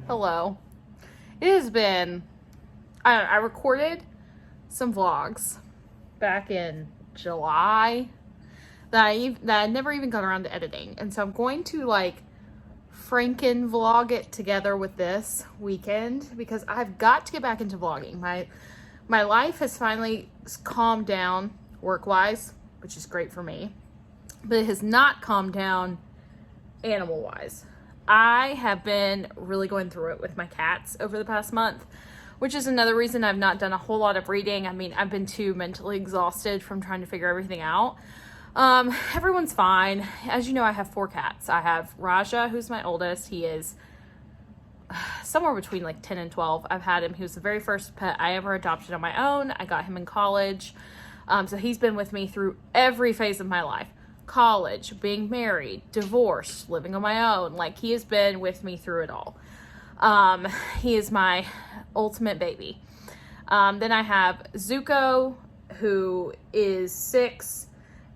Hello. It has been, I recorded some vlogs back in July that I never even got around to editing. And so I'm going to Franken vlog it together with this weekend because I've got to get back into vlogging. My life has finally calmed down work-wise, which is great for me, but it has not calmed down animal-wise. I have been really going through it with my cats over the past month, which is another reason I've not done a whole lot of reading. I mean, I've been too mentally exhausted from trying to figure everything out. Everyone's fine. As you know, I have 4 cats. I have Raja, who's my oldest. He is somewhere between 10 and 12. I've had him. He was the very first pet I ever adopted on my own. I got him in college. So he's been with me through every phase of my life. College, being married, divorce, living on my own. He has been with me through it all. He is my ultimate baby. Then I have Zuko, who is 6,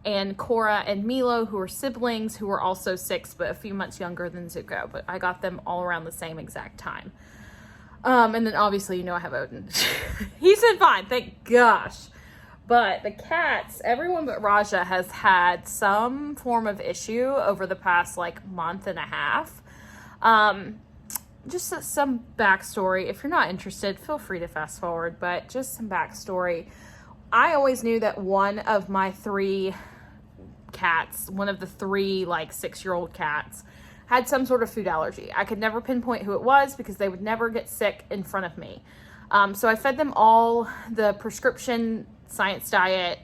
and Cora and Milo, who are siblings, who are also 6, but a few months younger than Zuko. But I got them all around the same exact time. And then obviously, I have Odin. He's been fine, thank gosh. But the cats, everyone but Raja has had some form of issue over the past month and a half. Just some backstory. If you're not interested, feel free to fast forward, but just some backstory. I always knew that one of my 3 cats, one of the 3 6-year-old cats, had some sort of food allergy. I could never pinpoint who it was because they would never get sick in front of me. So I fed them all the prescription science diet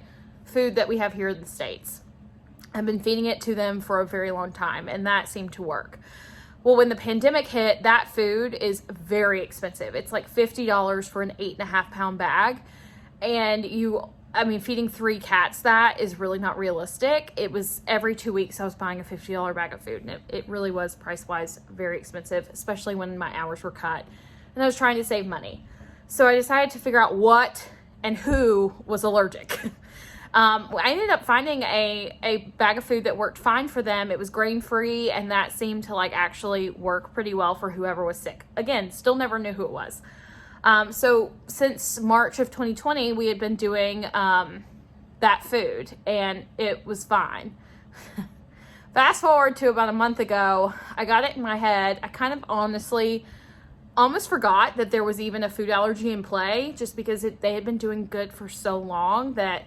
food that we have here in the States. I've been feeding it to them for a very long time, and that seemed to work. Well, when the pandemic hit, that food is very expensive. It's $50 for an 8.5 pound bag. And feeding 3 cats, that is really not realistic. It was every 2 weeks I was buying a $50 bag of food, and it really was price-wise very expensive, especially when my hours were cut and I was trying to save money. So I decided to figure out what and who was allergic. I ended up finding a bag of food that worked fine for them. It was grain-free, and that seemed to actually work pretty well for whoever was sick. Again, still never knew who it was. So since March of 2020, we had been doing that food, and it was fine. Fast forward to about a month ago, I got it in my head. I kind of honestly almost forgot that there was even a food allergy in play, just because they had been doing good for so long that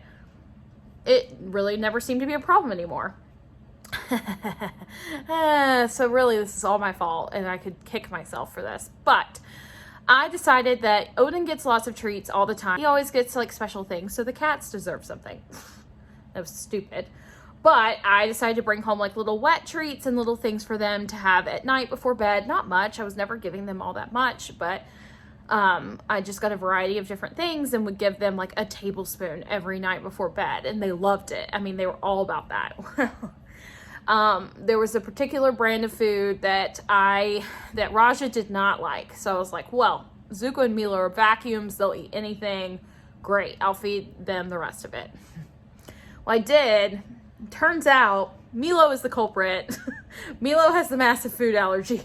it really never seemed to be a problem anymore. So really, this is all my fault, and I could kick myself for this. But I decided that Odin gets lots of treats all the time. He always gets special things, so the cats deserve something. That was stupid. But I decided to bring home little wet treats and little things for them to have at night before bed. Not much. I was never giving them all that much, but I just got a variety of different things and would give them a tablespoon every night before bed, and they loved it. They were all about that. There was a particular brand of food that Raja did not like. So I was like, well, Zuko and Milo are vacuums. They'll eat anything. Great. I'll feed them the rest of it. Well, I did. Turns out Milo is the culprit. Milo has the massive food allergy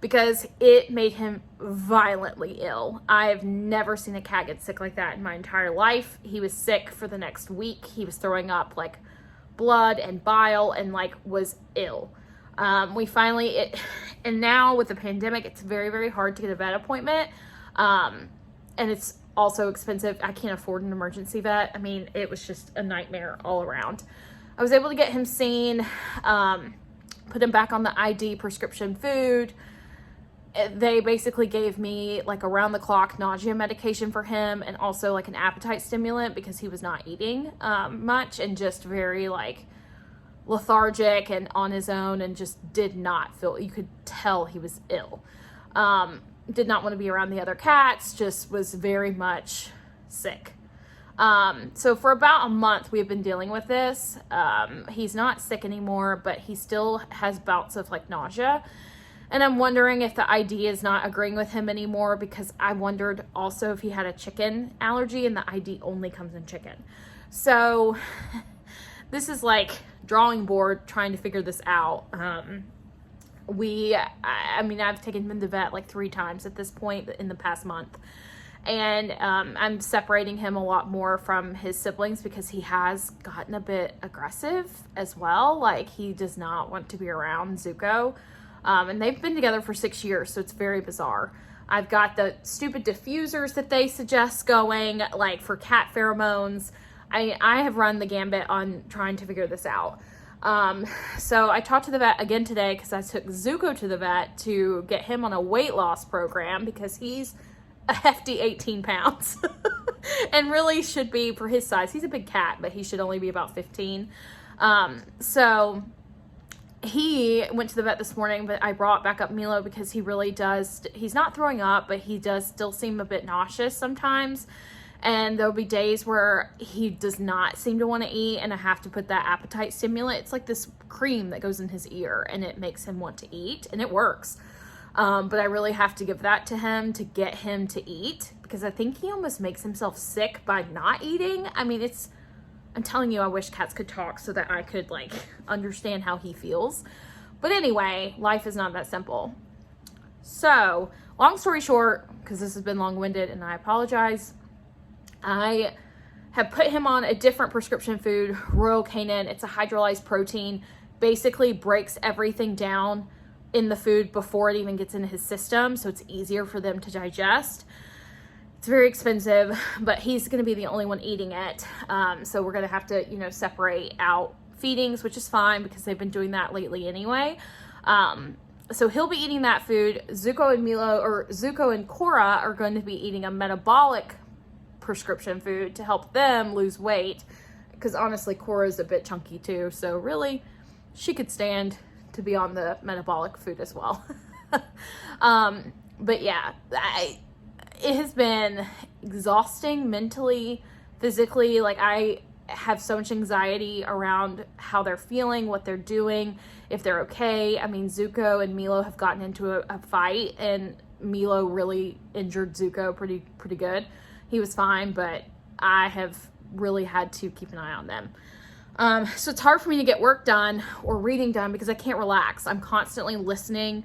because it made him violently ill. I've never seen a cat get sick like that in my entire life. He was sick for the next week. He was throwing up blood and bile and was ill. And now with the pandemic, it's very, very hard to get a vet appointment. And it's also expensive. I can't afford an emergency vet. It was just a nightmare all around. I was able to get him seen, put him back on the ID prescription food. They basically gave me around the clock nausea medication for him, and also an appetite stimulant because he was not eating much and just very lethargic and on his own, and just did not feel, you could tell he was ill. Did not want to be around the other cats, just was very much sick. So for about a month we've been dealing with this. He's not sick anymore, but he still has bouts of nausea. And I'm wondering if the ID is not agreeing with him anymore, because I wondered also if he had a chicken allergy, and the ID only comes in chicken. So this is drawing board trying to figure this out. I mean, I've taken him to the vet like 3 times at this point in the past month. And I'm separating him a lot more from his siblings because he has gotten a bit aggressive as well. Like, he does not want to be around Zuko. And they've been together for 6 years, so it's very bizarre. I've got the stupid diffusers that they suggest going, like, for cat pheromones. I have run the gambit on trying to figure this out. So I talked to the vet again today because I took Zuko to the vet to get him on a weight loss program because he's a hefty 18 pounds and really should be, for his size, he's a big cat, but he should only be about 15. So he went to the vet this morning, but I brought back up Milo because he really does, he's not throwing up, but he does still seem a bit nauseous sometimes. And there'll be days where he does not seem to want to eat, and I have to put that appetite stimulant. It's like this cream that goes in his ear, and it makes him want to eat, and it works. But I really have to give that to him to get him to eat, because I think he almost makes himself sick by not eating. I mean, I'm telling you, I wish cats could talk so that I could, like, understand how he feels. But anyway, life is not that simple. So, long story short, because this has been long-winded and I apologize, I have put him on a different prescription food, Royal Canin. It's a hydrolyzed protein, basically breaks everything down in the food before it even gets into his system, so it's easier for them to digest. It's very expensive, but he's going to be the only one eating it. So we're going to have to, separate out feedings, which is fine because they've been doing that lately anyway. So he'll be eating that food. Zuko and Cora are going to be eating a metabolic prescription food to help them lose weight, because honestly, Cora's a bit chunky too, so really she could stand to be on the metabolic food as well. But yeah, it has been exhausting mentally, physically. Like, I have so much anxiety around how they're feeling, what they're doing, if they're okay. I mean, Zuko and Milo have gotten into a fight, and Milo really injured Zuko pretty good. He was fine, but I have really had to keep an eye on them. So it's hard for me to get work done or reading done because I can't relax. I'm constantly listening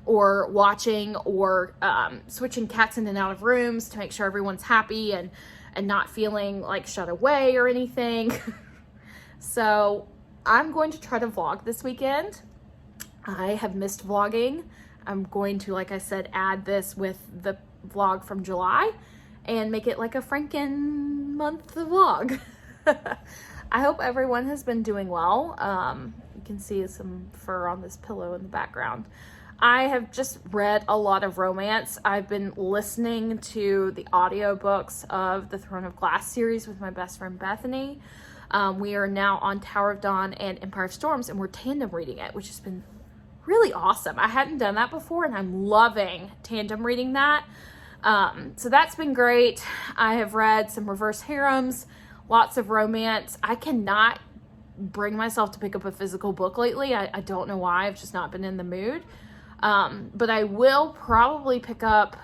or watching or switching cats in and out of rooms to make sure everyone's happy and not feeling like shut away or anything. So I'm going to try to vlog this weekend. I have missed vlogging. I'm going to, like I said, add this with the vlog from July and make it like a Franken month vlog. I hope everyone has been doing well. You can see some fur on this pillow in the background. I have just read a lot of romance. I've been listening to the audiobooks of the Throne of Glass series with my best friend Bethany. We are now on Tower of Dawn and Empire of Storms, and we're tandem reading it, which has been really awesome. I hadn't done that before, and I'm loving tandem reading that. So that's been great. I have read some reverse harems, lots of romance. I cannot bring myself to pick up a physical book lately. I don't know why. I've just not been in the mood. But I will probably pick up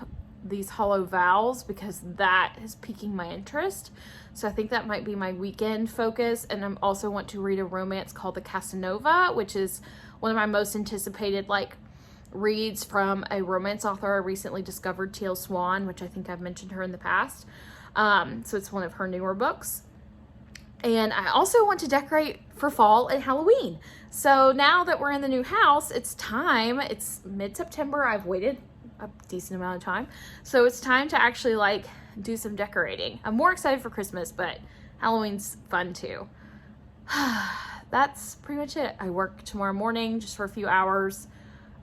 these Hollow Vows because that is piquing my interest. So I think that might be my weekend focus. And I also want to read a romance called the Casanova, which is one of my most anticipated, reads from a romance author I recently discovered, Teal Swan, which I think I've mentioned her in the past. So it's one of her newer books. And I also want to decorate for fall and Halloween. So now that we're in the new house, it's time. It's mid-September. I've waited a decent amount of time. So it's time to actually do some decorating. I'm more excited for Christmas, but Halloween's fun too. That's pretty much it. I work tomorrow morning just for a few hours.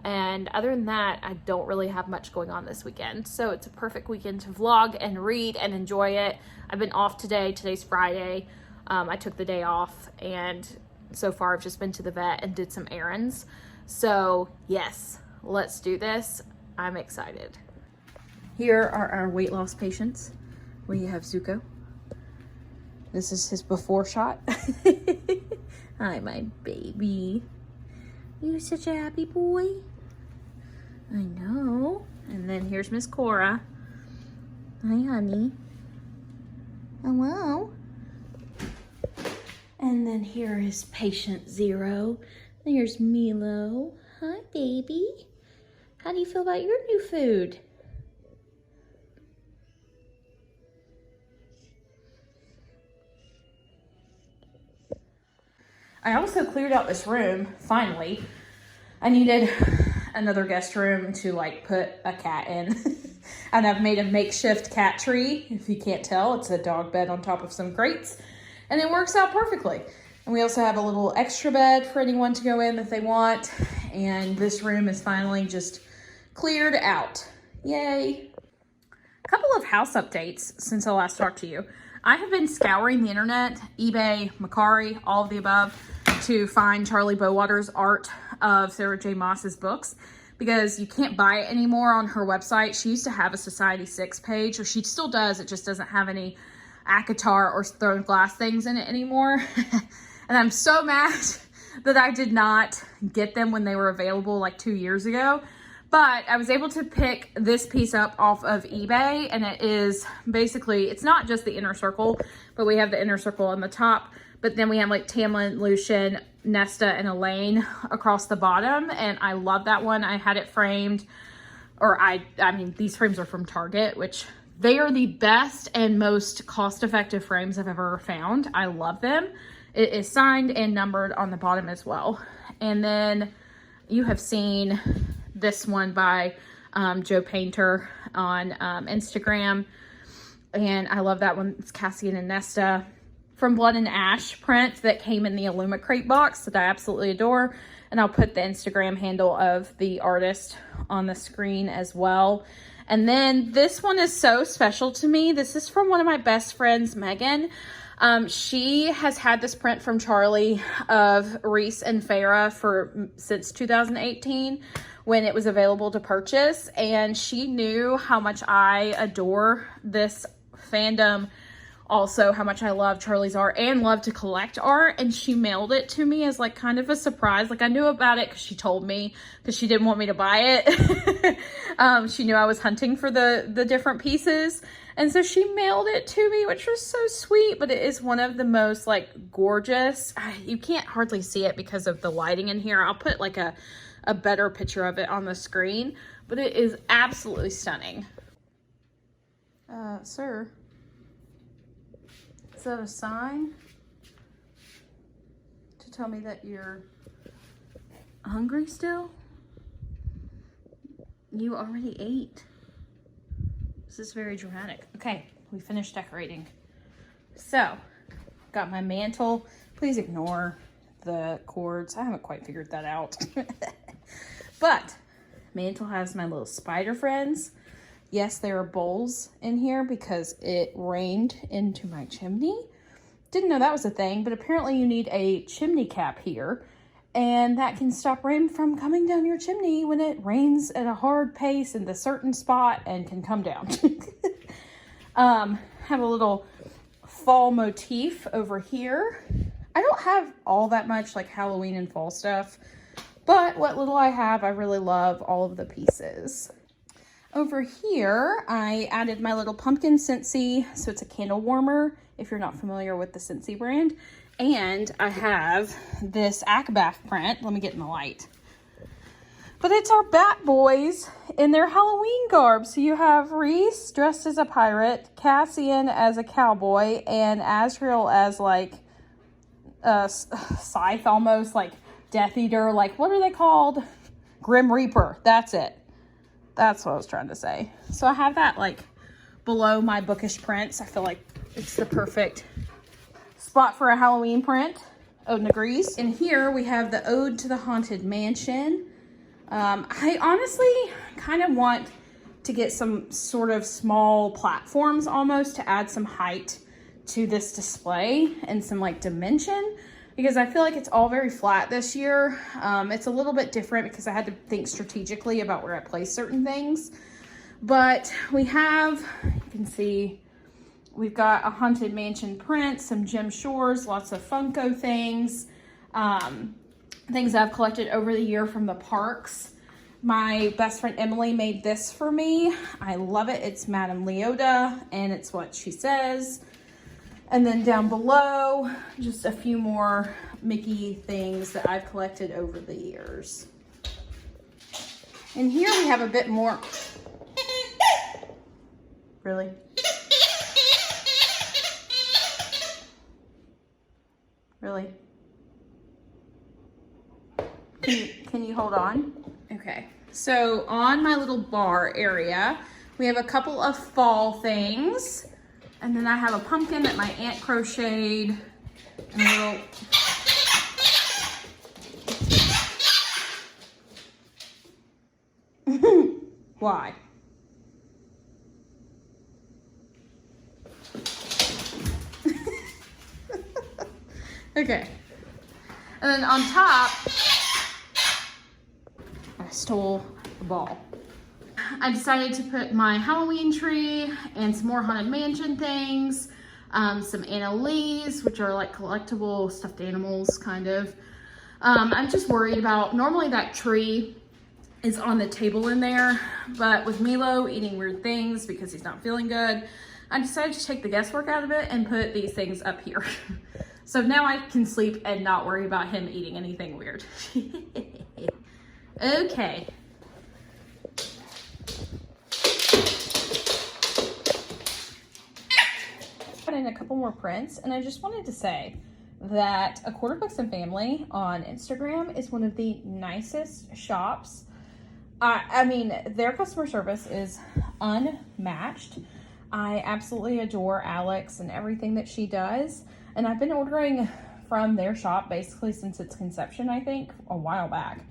And other than that, I don't really have much going on this weekend. So it's a perfect weekend to vlog and read and enjoy it. I've been off today. Today's Friday. I took the day off, and so far I've just been to the vet and did some errands. So yes, let's do this. I'm excited. Here are our weight loss patients. We have Zuko. This is his before shot. Hi, my baby. You're such a happy boy. I know. And then here's Miss Cora. Hi, honey. Hello. And then here is patient 0. There's Milo. Hi, baby. How do you feel about your new food? I also cleared out this room, finally. I needed another guest room to like put a cat in. And I've made a makeshift cat tree. If you can't tell, it's a dog bed on top of some grates. And it works out perfectly. And we also have a little extra bed for anyone to go in if they want. And this room is finally just cleared out. Yay. A couple of house updates since I last talked to you. I have been scouring the internet, eBay, Mercari, all of the above, to find Charlie Bowater's art of Sarah J. Maas's books, because you can't buy it anymore on her website. She used to have a Society 6 page, or she still does. It just doesn't have any ACOTAR or thrown glass things in it anymore. And I'm so mad that I did not get them when they were available like 2 years ago. But I was able to pick this piece up off of eBay, and it is basically, it's not just the inner circle, but we have the inner circle on the top, but then we have like Tamlin, Lucian, Nesta, and Elaine across the bottom, and I love that one. I had it framed, or I mean, these frames are from Target, which they are the best and most cost-effective frames I've ever found. I love them. It is signed and numbered on the bottom as well. And then you have seen this one by Joe Painter on Instagram, and I love that one. It's Cassian and Nesta from Blood and Ash print that came in the Illumicrate box that I absolutely adore, and I'll put the Instagram handle of the artist on the screen as well. And then this one is so special to me. This is from one of my best friends, Megan. She has had this print from Charlie of Reese and Farah since 2018 when it was available to purchase, and she knew how much I adore this fandom, also how much I love Charlie's art and love to collect art, and she mailed it to me as like kind of a surprise. Like I knew about it because she told me, because she didn't want me to buy it. She knew I was hunting for the different pieces, and so she mailed it to me, which was so sweet. But it is one of the most like gorgeous, you can't hardly see it because of the lighting in here. I'll put like a better picture of it on the screen, but it is absolutely stunning. Sir, is that a sign to tell me that you're hungry still? You already ate. This is very dramatic. Okay, we finished decorating. So, got my mantle. Please ignore the cords. I haven't quite figured that out. But mantle has my little spider friends. Yes, there are bowls in here because it rained into my chimney. Didn't know that was a thing, but apparently you need a chimney cap here, and that can stop rain from coming down your chimney when it rains at a hard pace in the certain spot and can come down. Have a little fall motif over here. I don't have all that much like Halloween and fall stuff, but what little I have, I really love all of the pieces. Over here, I added my little pumpkin Scentsy, so it's a candle warmer, if you're not familiar with the Scentsy brand. And I have this Akbaf print. Let me get in the light. But it's our Bat Boys in their Halloween garb. So you have Reese dressed as a pirate, Cassian as a cowboy, and Azrael as like a scythe almost, like Death Eater, like what are they called? Grim Reaper, that's it. That's what I was trying to say. So I have that like below my Bookish prints. I feel like it's the perfect spot for a Halloween print. Ode agrees. And here we have the Ode to the Haunted Mansion. I honestly kind of want to get some sort of small platforms almost to add some height to this display and some like dimension, because I feel like it's all very flat this year. It's a little bit different because I had to think strategically about where I place certain things. But we have, you can see, we've got a Haunted Mansion print, some Gem Shores, lots of Funko things, things I've collected over the year from the parks. My best friend Emily made this for me. I love it. It's Madame Leota, and it's what she says. And then down below, just a few more Mickey things that I've collected over the years. And here we have a bit more. Really? Really? Can you hold on? Okay. So on my little bar area, we have a couple of fall things. And then I have a pumpkin that my aunt crocheted. And a little... Why? Okay. And then on top, I stole the ball. I decided to put my Halloween tree and some more Haunted Mansion things, some Annalees, which are like collectible stuffed animals, kind of. I'm just worried about, normally that tree is on the table in there, but with Milo eating weird things because he's not feeling good, I decided to take the guesswork out of it and put these things up here. So now I can sleep and not worry about him eating anything weird. Okay. Put in a couple more prints, and I just wanted to say that A Quarter Books and Family on Instagram is one of the nicest shops. I mean, their customer service is unmatched. I absolutely adore Alex and everything that she does. And I've been ordering from their shop basically since its conception, I think, a while back.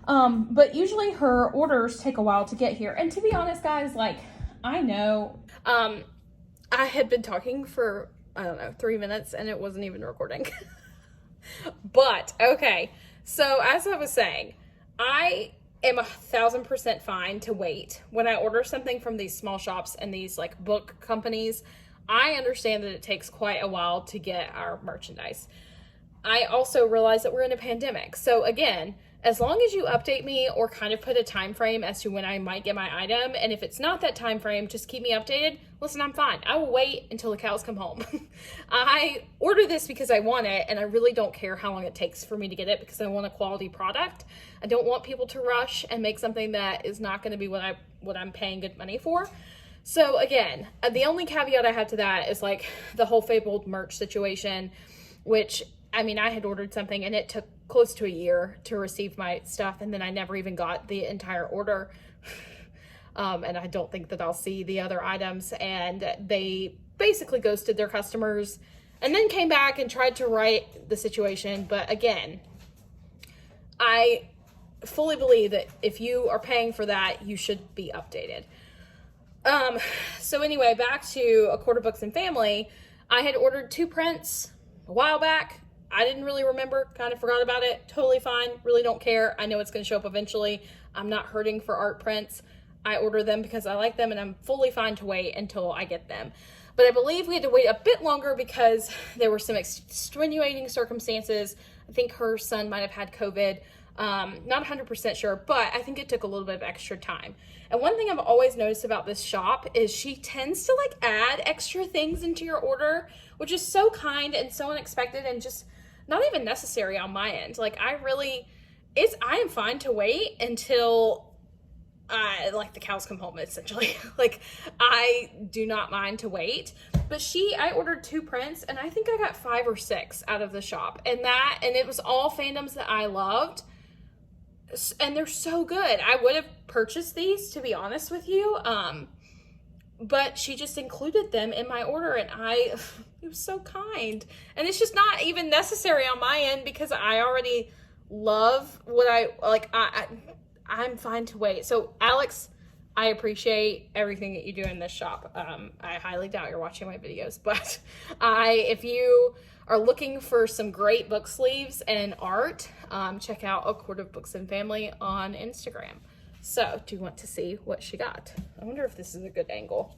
But usually her orders take a while to get here. And to be honest, guys, like, I know, I had been talking for, I don't know, 3 minutes and it wasn't even recording. But, okay. So as I was saying, I am 1000% fine to wait. When I order something from these small shops and these like book companies, I understand that it takes quite a while to get our merchandise. I also realize that we're in a pandemic. So again, as long as you update me or kind of put a time frame as to when I might get my item, and if it's not that time frame, just keep me updated. Listen, I'm fine. I will wait until the cows come home. I order this because I want it, and I really don't care how long it takes for me to get it because I want a quality product. I don't want people to rush and make something that is not going to be what I'm paying good money for. So again, the only caveat I have to that is like the whole Fabled merch situation, which, I mean, I had ordered something and it took close to a year to receive my stuff, and then I never even got the entire order. And I don't think that I'll see the other items, and they basically ghosted their customers and then came back and tried to right the situation. But again, I fully believe that if you are paying for that, you should be updated. So anyway, back to A Quarter Books and Family. I had ordered 2 prints a while back. I didn't really remember, kind of forgot about it. Totally fine, really don't care. I know it's going to show up eventually. I'm not hurting for art prints. I order them because I like them, and I'm fully fine to wait until I get them. But I believe we had to wait a bit longer because there were some extenuating circumstances. I think her son might have had COVID. Not 100% sure, but I think it took a little bit of extra time. And one thing I've always noticed about this shop is she tends to like add extra things into your order, which is so kind and so unexpected and just not even necessary on my end. Like I am fine to wait until like the cows come home, essentially. Like I do not mind to wait. But I ordered 2 prints and I think I got 5 or 6 out of the shop. And it was all fandoms that I loved. And they're so good. I would have purchased these, to be honest with you. But she just included them in my order, and it was so kind. And it's just not even necessary on my end because I already love what I like. I'm fine to wait. So Alex, I appreciate everything that you do in this shop. I highly doubt you're watching my videos, but if you are looking for some great book sleeves and art, check out A Quarter Books and Family on Instagram. So, do you want to see what she got? I wonder if this is a good angle.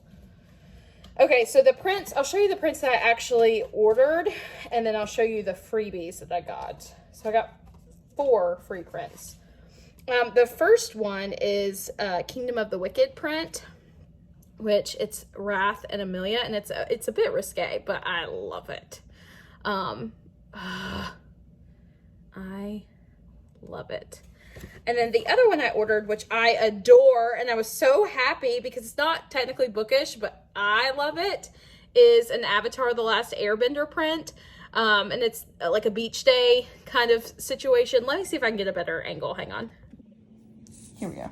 Okay, so the prints, I'll show you the prints that I actually ordered, and then I'll show you the freebies that I got. So I got 4 free prints. The first one is Kingdom of the Wicked print, which it's Wrath and Amelia, and it's a bit risque, but I love it. I love it. And then the other one I ordered, which I adore, and I was so happy because it's not technically bookish, but I love it, is an Avatar: The Last Airbender print. And it's like a beach day kind of situation. Let me see if I can get a better angle. Hang on. Here we go.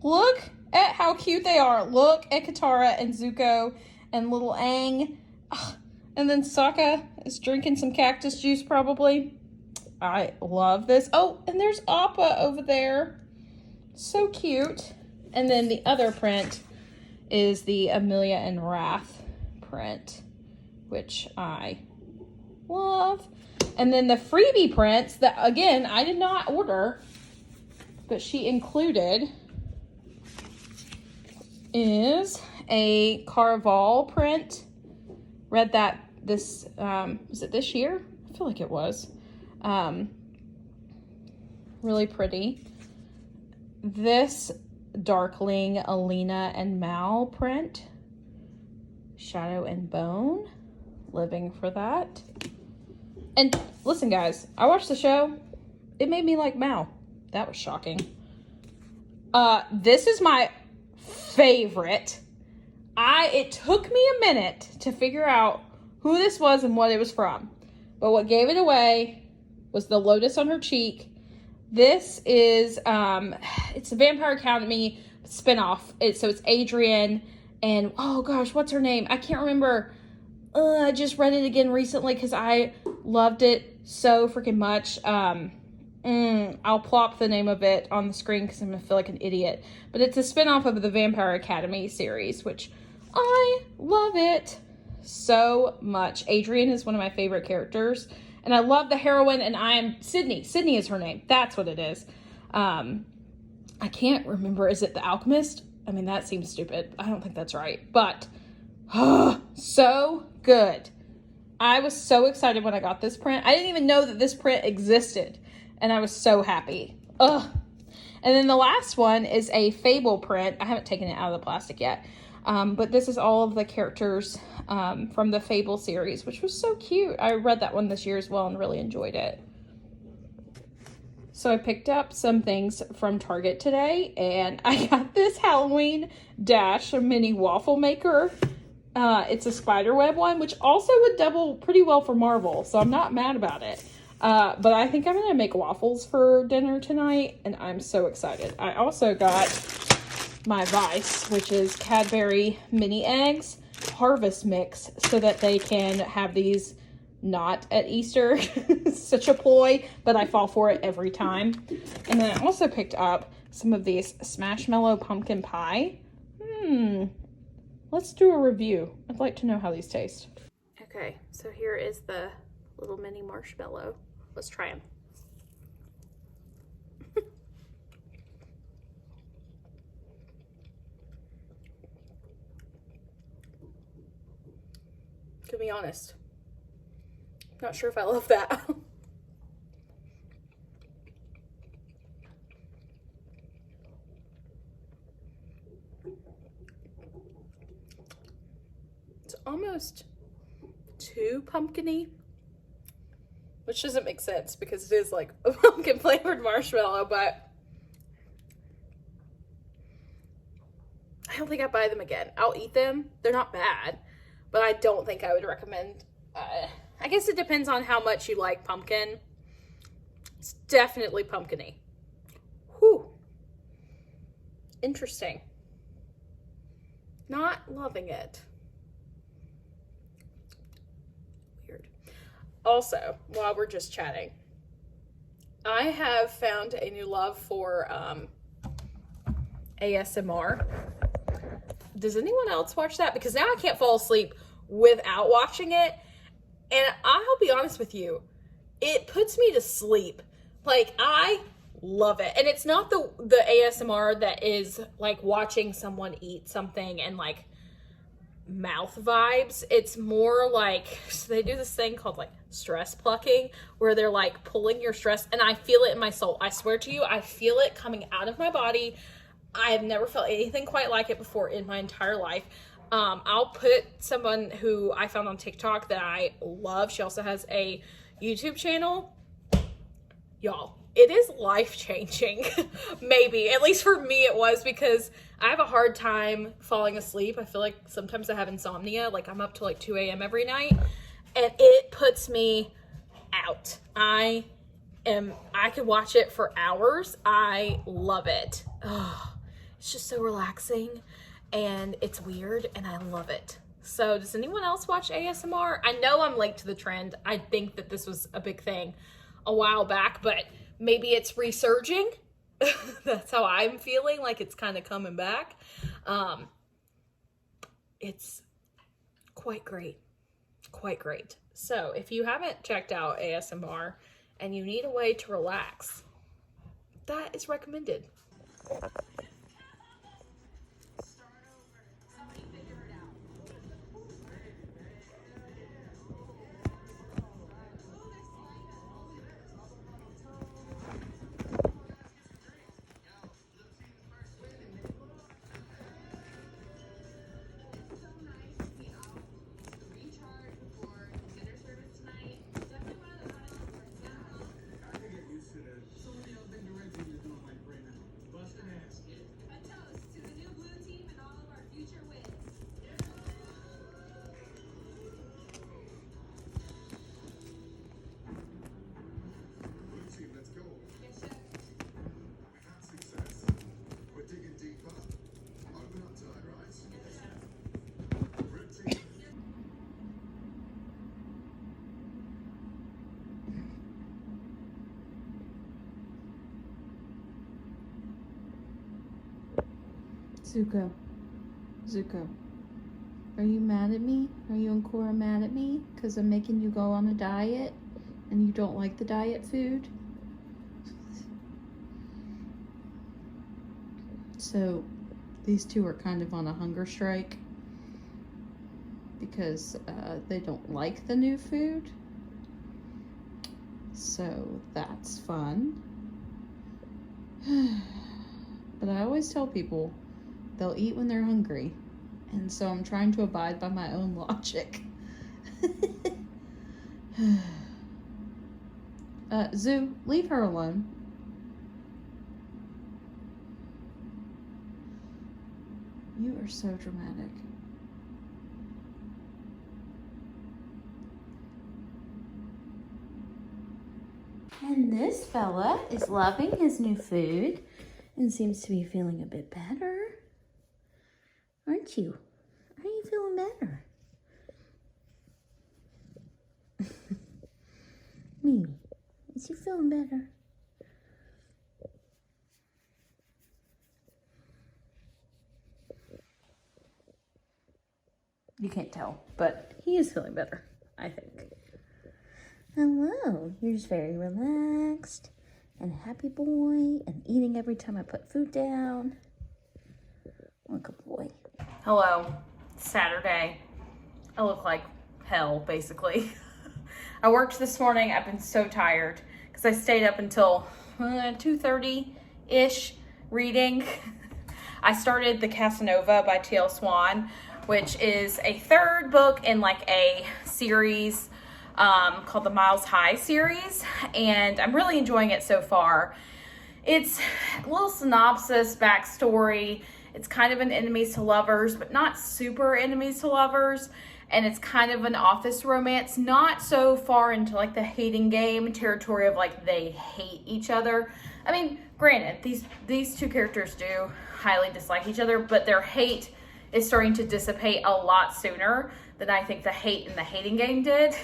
Look at how cute they are. Look at Katara and Zuko and little Aang. Ugh. And then Sokka is drinking some cactus juice probably. I love this. Oh, and there's Appa over there. So cute. And then the other print is the Amelia and Wrath print, which I love. And then the freebie prints that, again, I did not order, but she included, is a Carval print. Read that this, was it this year? I feel like it was. Really pretty. This Darkling Alina and Mal print. Shadow and Bone. Living for that. And listen, guys, I watched the show. It made me like Mal. That was shocking. This is my favorite. It took me a minute to figure out who this was and what it was from. But what gave it away was the lotus on her cheek. This is, it's a Vampire Academy spinoff. So it's Adrian and, oh gosh, what's her name? I can't remember. I just read it again recently because I loved it so freaking much. I'll plop the name of it on the screen because I'm going to feel like an idiot. But it's a spinoff of the Vampire Academy series, which I love it so much. Adrian is one of my favorite characters. And I love the heroine, and I am Sydney. Sydney is her name. That's what it is. I can't remember. Is it the Alchemist? I mean, that seems stupid. I don't think that's right. But, so good. I was so excited when I got this print. I didn't even know that this print existed. And I was so happy. Ugh. And then the last one is a Fable print. I haven't taken it out of the plastic yet. But this is all of the characters from the Fable series, which was so cute. I read that one this year as well and really enjoyed it. So I picked up some things from Target today, and I got this Halloween Dash mini waffle maker. It's a spiderweb one, which also would double pretty well for Marvel, so I'm not mad about it. But I think I'm going to make waffles for dinner tonight, and I'm so excited. I also got my Vice, which is Cadbury mini eggs harvest mix, so that they can have these not at Easter. Such a ploy, but I fall for it every time. And then I also picked up some of these Smashmallow pumpkin pie. Let's do a review. I'd like to know how these taste. Okay, so here is the little mini marshmallow. Let's try them. To be honest, not sure if I love that. It's almost too pumpkin-y, which doesn't make sense because it is like a pumpkin flavored marshmallow, but I don't think I'd buy them again. I'll eat them. They're not bad, but I don't think I would recommend. I guess it depends on how much you like pumpkin. It's definitely pumpkin-y. Whew. Interesting. Not loving it. Weird. Also, while we're just chatting, I have found a new love for ASMR. Does anyone else watch that? Because now I can't fall asleep without watching it. And I'll be honest with you, it puts me to sleep. Like, I love it. And it's not the ASMR that is like watching someone eat something and like mouth vibes. It's more like, so they do this thing called like stress plucking, where they're like pulling your stress, and I feel it in my soul. I swear to you, I feel it coming out of my body. I have never felt anything quite like it before in my entire life. I'll put someone who I found on TikTok that I love. She also has a YouTube channel. Y'all, it is life-changing. Maybe, at least for me it was, because I have a hard time falling asleep. I feel like sometimes I have insomnia, like I'm up till like 2 a.m. every night, and it puts me out. I could watch it for hours. I love it. Oh, it's just so relaxing, and it's weird, and I love it. So does anyone else watch ASMR? I know I'm late to the trend. I think that this was a big thing a while back, but maybe it's resurging. That's how I'm feeling, like it's kind of coming back. It's quite great. Quite great. So if you haven't checked out ASMR and you need a way to relax, that is recommended. Zuko, are you mad at me? Are you and Cora mad at me? Because I'm making you go on a diet and you don't like the diet food? So, these two are kind of on a hunger strike because they don't like the new food. So, that's fun. But I always tell people they'll eat when they're hungry. And so I'm trying to abide by my own logic. Zoo, leave her alone. You are so dramatic. And this fella is loving his new food and seems to be feeling a bit better. Aren't you? Are you feeling better? Mimi, is you feeling better? You can't tell, but he is feeling better, I think. Hello, you're just very relaxed and a happy boy and eating every time I put food down. Oh, good boy. Hello, Saturday. I look like hell, basically. I worked this morning. I've been so tired because I stayed up until 2:30-ish reading. I started the Casanova by T.L. Swan, which is a third book in like a series called the Miles High series, and I'm really enjoying it so far. It's a little synopsis, backstory. It's kind of an enemies to lovers, but not super enemies to lovers. And it's kind of an office romance, not so far into like the hating game territory of like they hate each other. I mean, granted, these two characters do highly dislike each other, but their hate is starting to dissipate a lot sooner than I think the hate in the hating game did,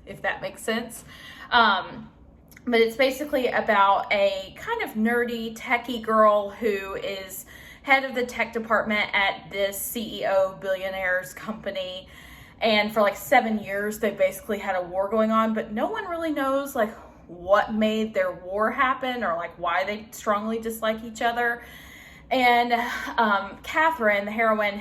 if that makes sense. But it's basically about a kind of nerdy, techie girl who is head of the tech department at this CEO billionaire's company. And for like 7 years, they basically had a war going on, but no one really knows like what made their war happen or like why they strongly dislike each other. And Catherine, the heroine,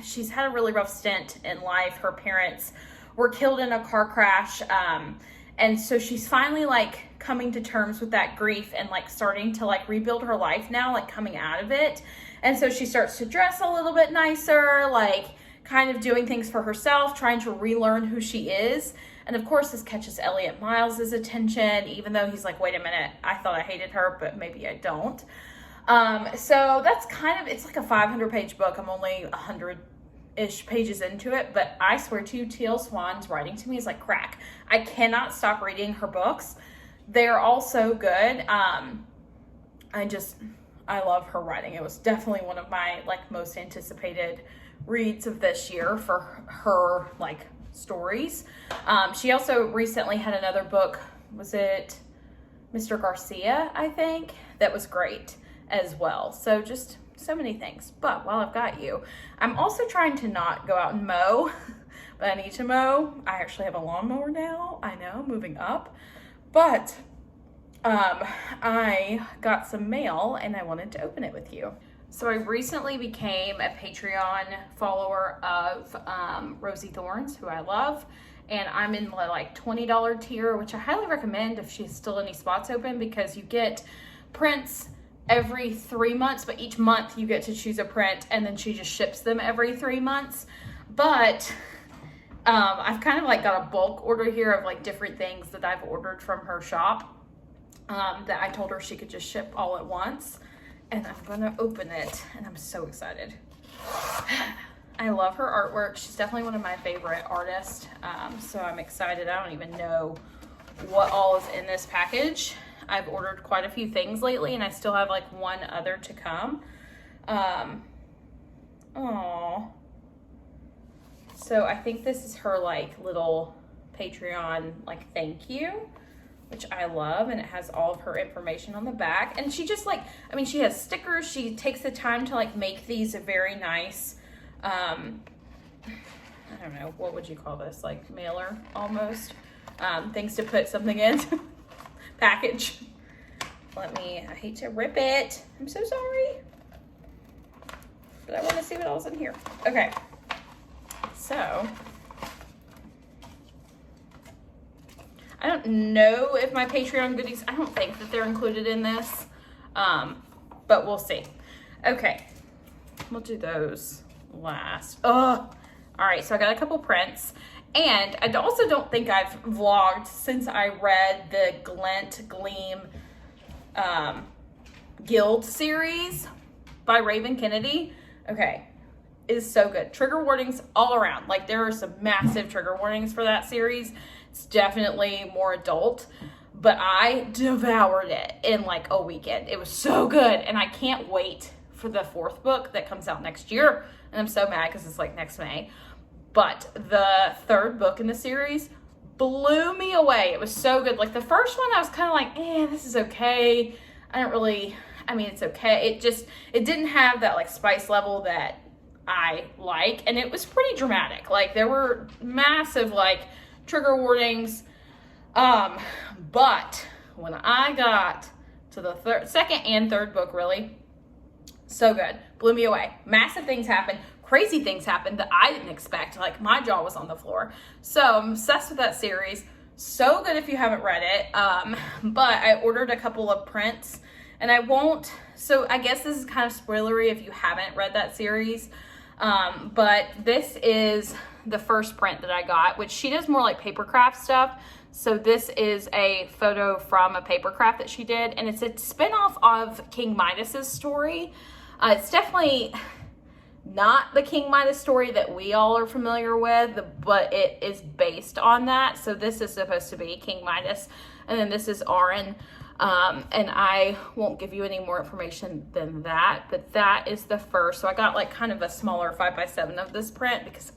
she's had a really rough stint in life. Her parents were killed in a car crash. And so she's finally like coming to terms with that grief and like starting to like rebuild her life now, like coming out of it. And so she starts to dress a little bit nicer, like kind of doing things for herself, trying to relearn who she is. And of course, this catches Elliot Miles's attention, even though he's like, wait a minute, I thought I hated her, but maybe I don't. So that's kind of, it's like a 500-page book. I'm only 100-ish pages into it, but I swear to you, T.L. Swan's writing to me is like crack. I cannot stop reading her books. They're all so good. I love her writing. It was definitely one of my like most anticipated reads of this year for her like stories. She also recently had another book. Was it Mr. Garcia, I think? That was great as well. So just so many things. But while I've got you, I'm also trying to not go out and mow, but I need to mow. I actually have a lawnmower now. I know, moving up. But I got some mail and I wanted to open it with you. So I recently became a Patreon follower of Rosie Thorns, who I love. And I'm in the like $20 tier, which I highly recommend if she's still any spots open, because you get prints every 3 months, but each month you get to choose a print and then she just ships them every 3 months. But I've kind of like got a bulk order here of like different things that I've ordered from her shop. That I told her she could just ship all at once, and I'm gonna open it and I'm so excited. I love her artwork. She's definitely one of my favorite artists, so I'm excited. I don't even know what all is in this package. I've ordered quite a few things lately and I still have like one other to come. So I think this is her like little Patreon like thank you, which I love, and it has all of her information on the back. And she just like, I mean, she has stickers. She takes the time to like make these a very nice, I don't know, what would you call this? Like mailer almost, things to put something in. Package. I hate to rip it. I'm so sorry. But I want to see what else in here. Okay. So, I don't know if my Patreon goodies, I don't think that they're included in this, but we'll see. Okay, we'll do those last. Oh, all right, so I got a couple prints, and I also don't think I've vlogged since I read the Glint Gleam Guild series by Raven Kennedy. Okay, it is so good. Trigger warnings all around. Like, there are some massive trigger warnings for that series. It's definitely more adult, but I devoured it in like a weekend. It was so good, and I can't wait for the 4th book that comes out next year, and I'm so mad because it's like next May. But the 3rd book in the series blew me away. It was so good. Like the first one, I was kind of like, this is okay. It's okay. It didn't have that like spice level that I like, and it was pretty dramatic. Like there were massive like trigger warnings. But when I got to the 2nd and 3rd book, really, so good. Blew me away. Massive things happened. Crazy things happened that I didn't expect. Like my jaw was on the floor. So I'm obsessed with that series. So good if you haven't read it. But I ordered a couple of prints, and I won't. So I guess this is kind of spoilery if you haven't read that series. But this is the first print that I got, which she does more like paper craft stuff. So this is a photo from a paper craft that she did, and it's a spinoff of King Midas's story. It's definitely not the King Midas story that we all are familiar with, but it is based on that. So this is supposed to be King Midas, and then this is Arin. And I won't give you any more information than that, but that is the first. So I got like kind of a smaller 5x7 of this print because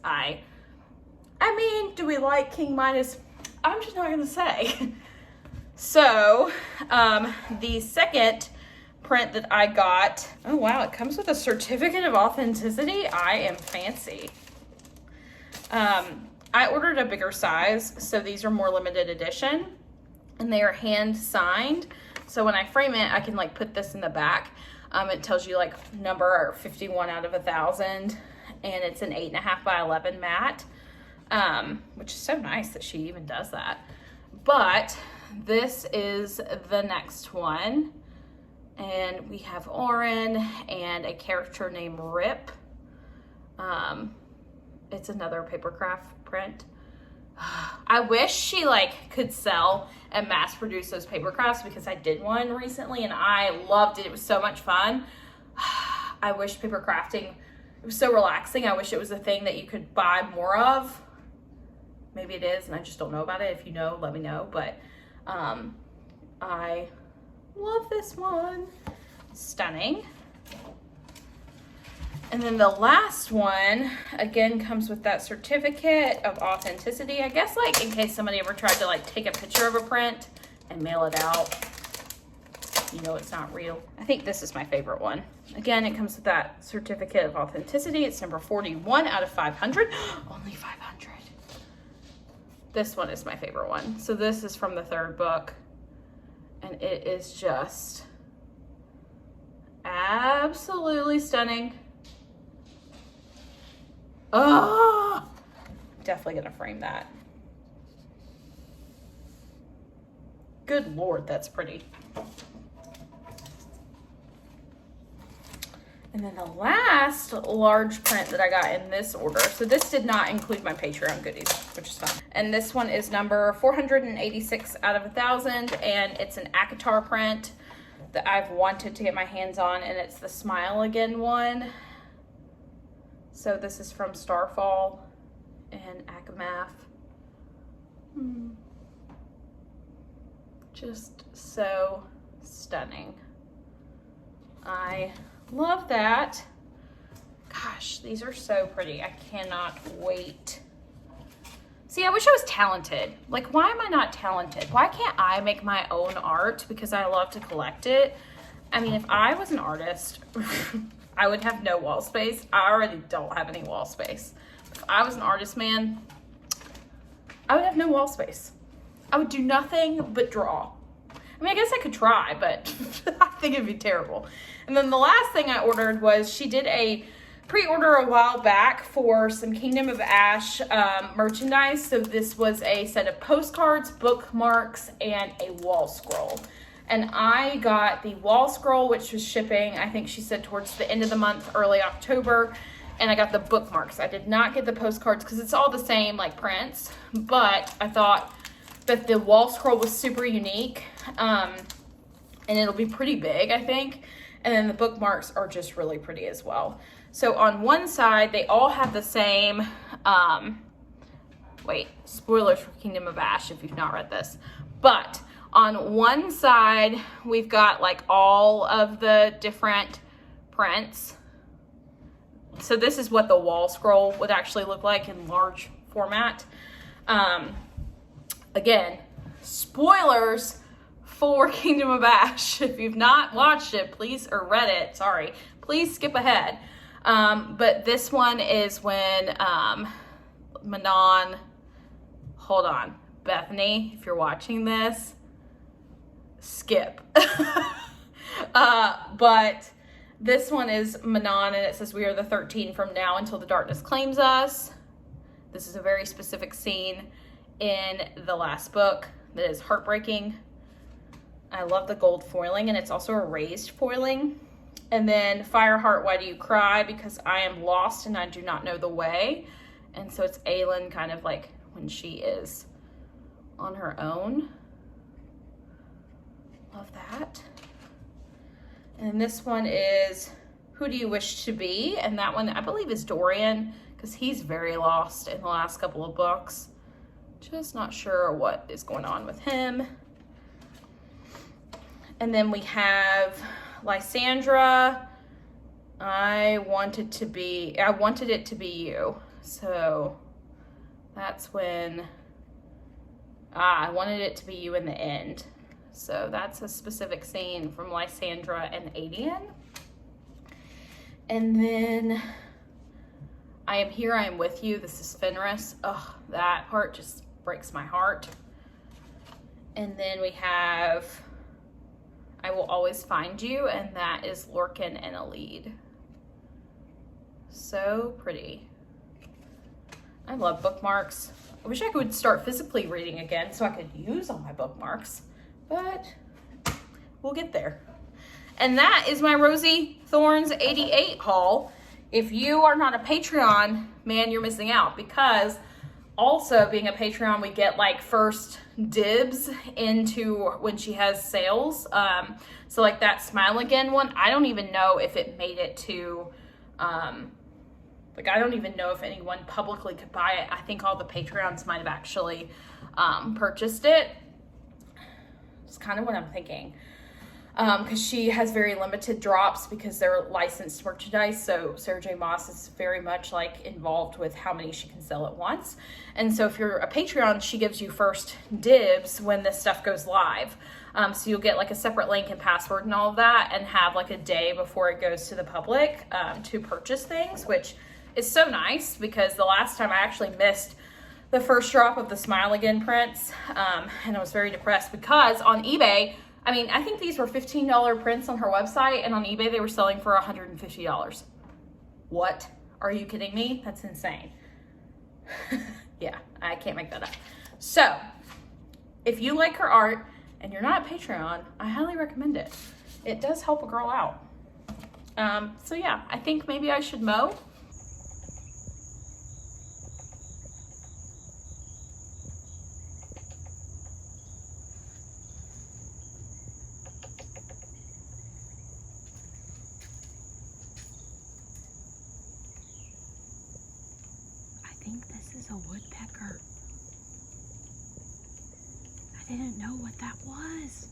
do we like King Midas? I'm just not gonna say. So the second print that I got, oh wow, it comes with a certificate of authenticity. I am fancy. I ordered a bigger size, so these are more limited edition, and they are hand signed. So when I frame it, I can like put this in the back. It tells you like number 51 out of 1,000, and it's an 8.5 by 11 matte, which is so nice that she even does that. But this is the next one, and we have Arin and a character named Rip. It's another paper craft print. I wish she like could sell and mass produce those paper crafts, because I did one recently and I loved it. It was so much fun. I wish paper crafting, it was so relaxing. I wish it was a thing that you could buy more of. Maybe it is and I just don't know about it. If you know, let me know. But I love this one. Stunning. And then the last one, again, comes with that certificate of authenticity. I guess like in case somebody ever tried to like take a picture of a print and mail it out, you know it's not real. I think this is my favorite one. Again, it comes with that certificate of authenticity. It's number 41 out of 500. Only 500. This one is my favorite one. So this is from the third book. And it is just absolutely stunning. Oh, definitely gonna frame that. Good Lord, that's pretty. And then the last large print that I got in this order, so this did not include my Patreon goodies, which is fun. And this one is number 486 out of 1,000, and it's an ACOTAR print that I've wanted to get my hands on, and it's the Smile Again one. So this is from Starfall and Akamath. Just so stunning. I love that. Gosh, these are so pretty. I cannot wait. See, I wish I was talented. Like, why am I not talented? Why can't I make my own art? Because I love to collect it. I mean, if I was an artist, I would have no wall space. I already don't have any wall space. If I was an artist, man, I would have no wall space. I would do nothing but draw. I mean, I guess I could try, but I think it'd be terrible. And then the last thing I ordered was, she did a pre-order a while back for some Kingdom of Ash merchandise. So this was a set of postcards, bookmarks, and a wall scroll. And I got the wall scroll, which was shipping, I think she said towards the end of the month, early October. And I got the bookmarks. I did not get the postcards because it's all the same like prints. But I thought that the wall scroll was super unique. And it'll be pretty big, I think. And then the bookmarks are just really pretty as well. So on one side, they all have the same, wait, spoilers for Kingdom of Ash if you've not read this. But on one side, we've got like all of the different prints. So this is what the wall scroll would actually look like in large format. Again, spoilers for Kingdom of Ash. If you've not watched it, please, or read it, sorry, please skip ahead. But this one is when Manon, hold on, Bethany, if you're watching this, skip. But this one is Manon, and it says, "We are the 13 from now until the darkness claims us." This is a very specific scene in the last book that is heartbreaking. I love the gold foiling, and it's also a raised foiling. And then Fireheart, why do you cry? Because I am lost and I do not know the way. And so it's Aelin kind of like when she is on her own. Love that. And this one is Who Do You Wish to Be? And that one I believe is Dorian, because he's very lost in the last couple of books. Just not sure what is going on with him. And then we have Lysandra, I wanted it to be you. So that's when, I wanted it to be you in the end. So that's a specific scene from Lysandra and Adian. And then I Am Here, I Am With You. This is Fenris. Ugh, that part just breaks my heart. And then we have I Will Always Find You, and that is Lorcan and Alid. So pretty. I love bookmarks. I wish I could start physically reading again so I could use all my bookmarks, but we'll get there. And that is my Rosie Thorns 88 haul. If you are not a Patreon, man, you're missing out, because Also, being a Patreon, we get like first dibs into when she has sales. So like that Smile Again one, I don't even know if it made it to, like I don't even know if anyone publicly could buy it. I think all the Patreons might have actually purchased it. It's kind of what I'm thinking. Because she has very limited drops because they're licensed merchandise. So Sarah J. Maas is very much like involved with how many she can sell at once. And so if you're a Patreon, she gives you first dibs when this stuff goes live. So you'll get like a separate link and password and all of that, and have like a day before it goes to the public to purchase things, which is so nice because the last time I actually missed the first drop of the Smile Again prints. And I was very depressed because on eBay, I mean, I think these were $15 prints on her website, and on eBay they were selling for $150. What? Are you kidding me? That's insane. Yeah, I can't make that up. So, if you like her art and you're not a Patreon, I highly recommend it. It does help a girl out. So yeah, I think maybe I should mow. I think this is a woodpecker. I didn't know what that was.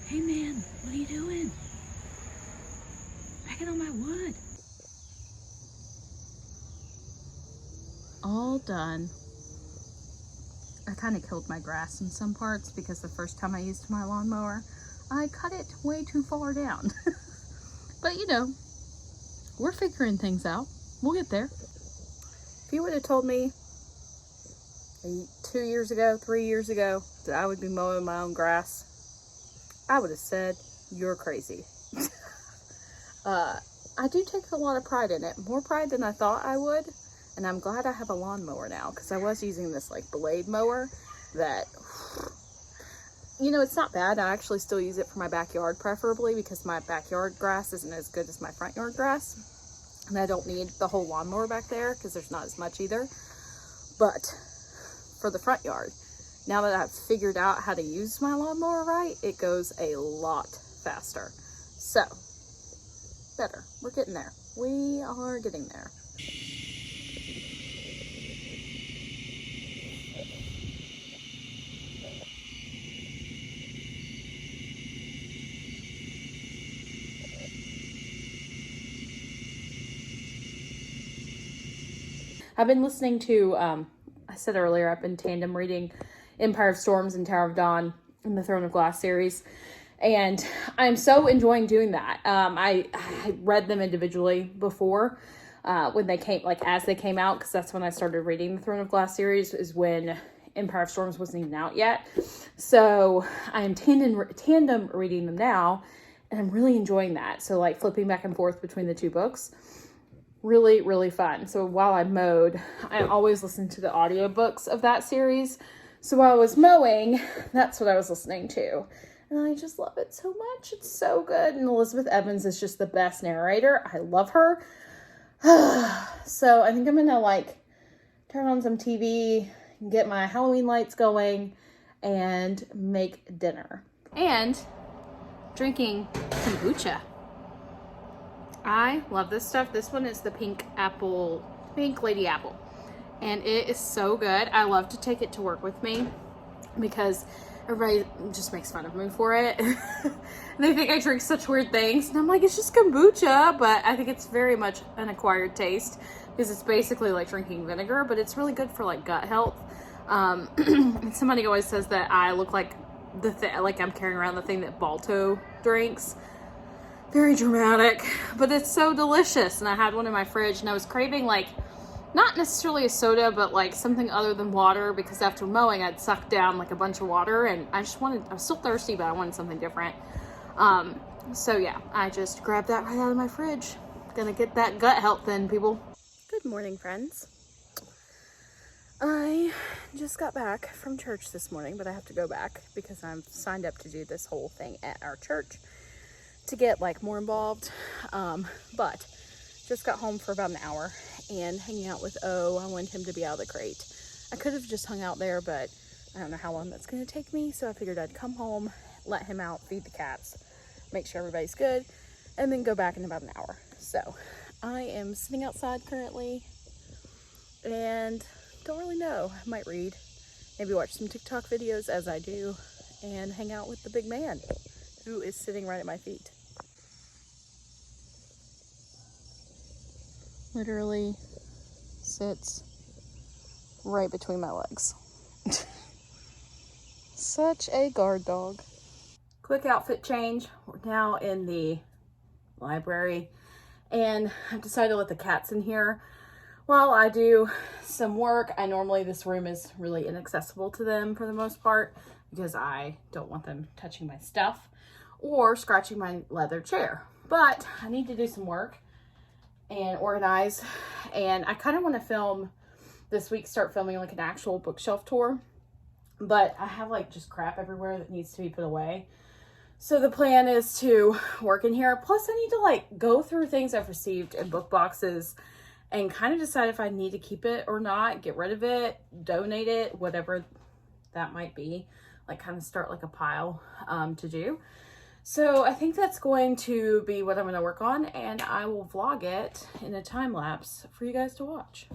Hey man, what are you doing? Pecking on my wood. All done. I kind of killed my grass in some parts because the first time I used my lawnmower, I cut it way too far down. But you know, we're figuring things out. We'll get there. If you would have told me 2 years ago, 3 years ago, that I would be mowing my own grass, I would have said, you're crazy. I do take a lot of pride in it. More pride than I thought I would. And I'm glad I have a lawnmower now, because I was using this like blade mower that, you know, it's not bad. I actually still use it for my backyard preferably, because my backyard grass isn't as good as my front yard grass. And I don't need the whole lawnmower back there because there's not as much either. But for the front yard, now that I've figured out how to use my lawnmower right, it goes a lot faster. So, better. We're getting there. We are getting there. I've been listening to, I said earlier, I've been tandem reading Empire of Storms and Tower of Dawn in the Throne of Glass series. And I'm so enjoying doing that. I read them individually before when they came, like as they came out, because that's when I started reading the Throne of Glass series, is when Empire of Storms wasn't even out yet. So I am tandem reading them now, and I'm really enjoying that. So like flipping back and forth between the two books. Really, really fun. So while I mowed, I always listen to the audiobooks of that series. So while I was mowing, that's what I was listening to. And I just love it so much. It's so good. And Elizabeth Evans is just the best narrator. I love her. So I think I'm going to like turn on some TV, get my Halloween lights going, and make dinner. And drinking kombucha. I love this stuff. This one is the pink lady apple. And it is so good. I love to take it to work with me because everybody just makes fun of me for it. And they think I drink such weird things. And I'm like, it's just kombucha. But I think it's very much an acquired taste because it's basically like drinking vinegar, but it's really good for like gut health. And somebody always says that I look like like I'm carrying around the thing that Balto drinks. Very dramatic, but it's so delicious. And I had one in my fridge, and I was craving like, not necessarily a soda, but like something other than water, because after mowing, I'd sucked down like a bunch of water, and I was still thirsty, but I wanted something different. So yeah, I just grabbed that right out of my fridge. Gonna get that gut health in, people. Good morning, friends. I just got back from church this morning, but I have to go back because I'm signed up to do this whole thing at our church to get like more involved. But just got home for about an hour and hanging out with O. I wanted him to be out of the crate. I could have just hung out there, but I don't know how long that's going to take me. So I figured I'd come home, let him out, feed the cats, make sure everybody's good, and then go back in about an hour. So I am sitting outside currently and don't really know. I might read, maybe watch some TikTok videos as I do, and hang out with the big man who is sitting right at my feet. Literally sits right between my legs. Such a guard dog. Quick outfit change. We're now in the library and I've decided to let the cats in here while I do some work. This room is really inaccessible to them for the most part because I don't want them touching my stuff or scratching my leather chair. But I need to do some work and organize, and I kind of want to film this week, start filming like an actual bookshelf tour, but I have like just crap everywhere that needs to be put away. So the plan is to work in here. Plus I need to like go through things I've received in book boxes and kind of decide if I need to keep it or not, get rid of it, donate it, whatever that might be, like kind of start like a pile to do. So I think that's going to be what I'm going to work on, and I will vlog it in a time lapse for you guys to watch.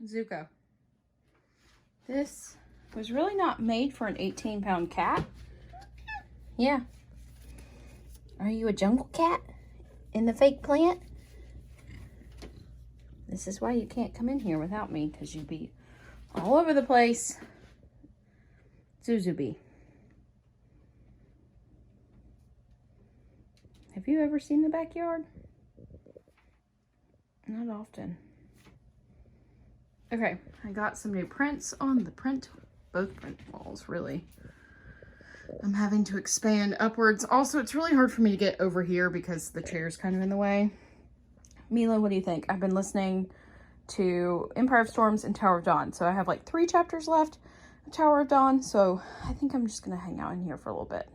Zuko. This was really not made for an 18-pound cat. Yeah. Are you a jungle cat in the fake plant? This is why you can't come in here without me, because you'd be all over the place. Zuzubi. Have you ever seen the backyard? Not often. Okay, I got some new prints on the both print walls, really. I'm having to expand upwards. Also, it's really hard for me to get over here because the chair's kind of in the way. Mila, what do you think? I've been listening to Empire of Storms and Tower of Dawn. So I have like 3 chapters left. Tower of Dawn, so I think I'm just gonna hang out in here for a little bit.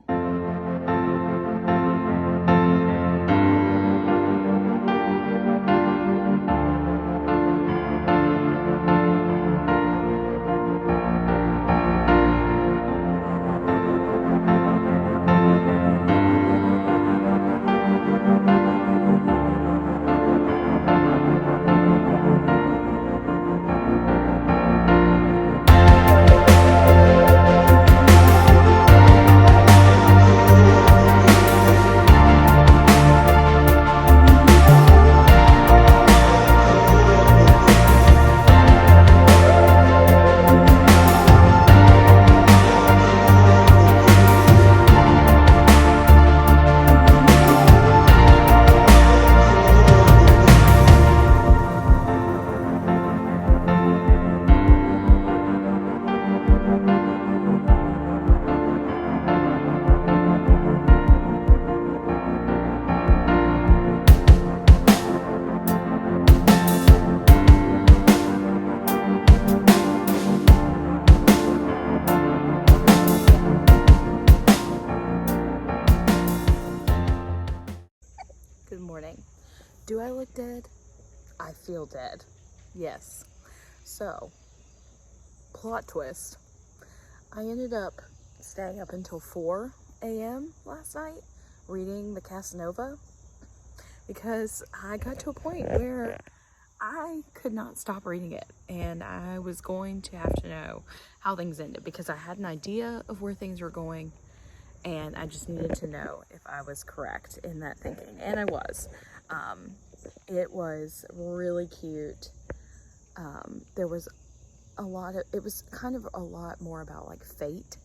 Good morning. Do I look dead? I feel dead. Yes. So, plot twist. I ended up staying up until 4 a.m. last night reading the Casanova because I got to a point where I could not stop reading it, and I was going to have to know how things ended because I had an idea of where things were going, and I just needed to know if I was correct in that thinking, and I was. It was really cute. There was it was kind of a lot more about like fate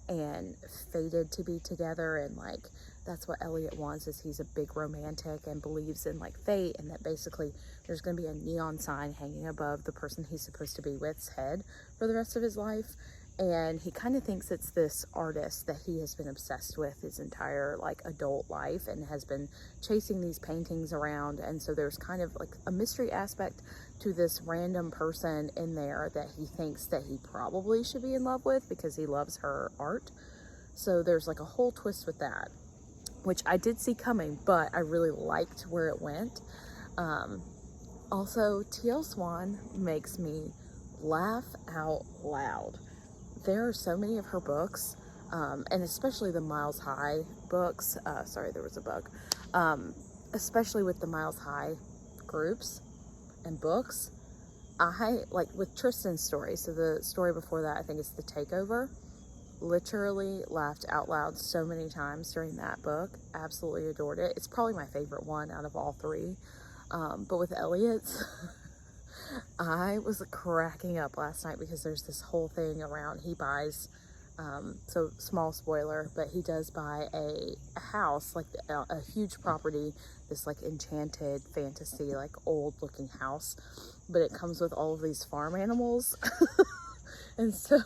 and fated to be together, and like that's what Elliot wants, is he's a big romantic and believes in like fate, and that basically there's going to be a neon sign hanging above the person he's supposed to be with's head for the rest of his life. And he kind of thinks it's this artist that he has been obsessed with his entire like adult life and has been chasing these paintings around. And so there's kind of like a mystery aspect to this random person in there that he thinks that he probably should be in love with because he loves her art. So there's like a whole twist with that, which I did see coming, but I really liked where it went. Also, T.L. Swan makes me laugh out loud. There are so many of her books, and especially the Miles High books. Sorry, there was a bug. Especially with the Miles High groups and books. I, like with Tristan's story, so the story before that, I think it's The Takeover. Literally laughed out loud so many times during that book. Absolutely adored it. It's probably my favorite one out of all three. But with Elliot's, I was cracking up last night because there's this whole thing around, he buys, so small spoiler, but he does buy a house, like a huge property, this like enchanted fantasy, like old looking house, but it comes with all of these farm animals. And so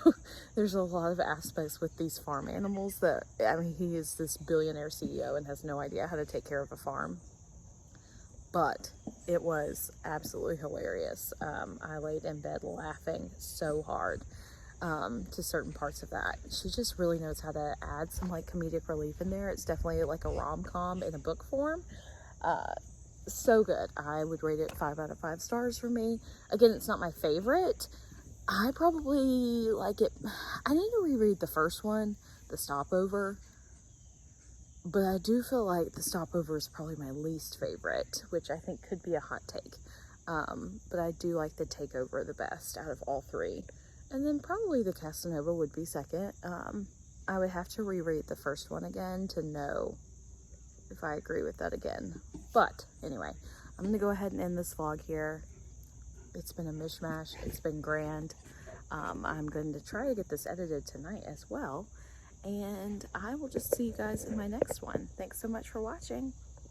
there's a lot of aspects with these farm animals that, I mean, he is this billionaire CEO and has no idea how to take care of a farm. But it was absolutely hilarious. I laid in bed laughing so hard to certain parts of that. She just really knows how to add some like comedic relief in there. It's definitely like a rom-com in a book form. So good. I would rate it 5 out of 5 stars for me. Again, it's not my favorite. I probably like it. I need to reread the first one, The Stopover. But I do feel like The Stopover is probably my least favorite, which I think could be a hot take. But I do like The Takeover the best out of all three. And then probably the Casanova would be second. I would have to reread the first one again to know if I agree with that again. But anyway, I'm going to go ahead and end this vlog here. It's been a mishmash. It's been grand. I'm going to try to get this edited tonight as well. And I will just see you guys in my next one. Thanks so much for watching.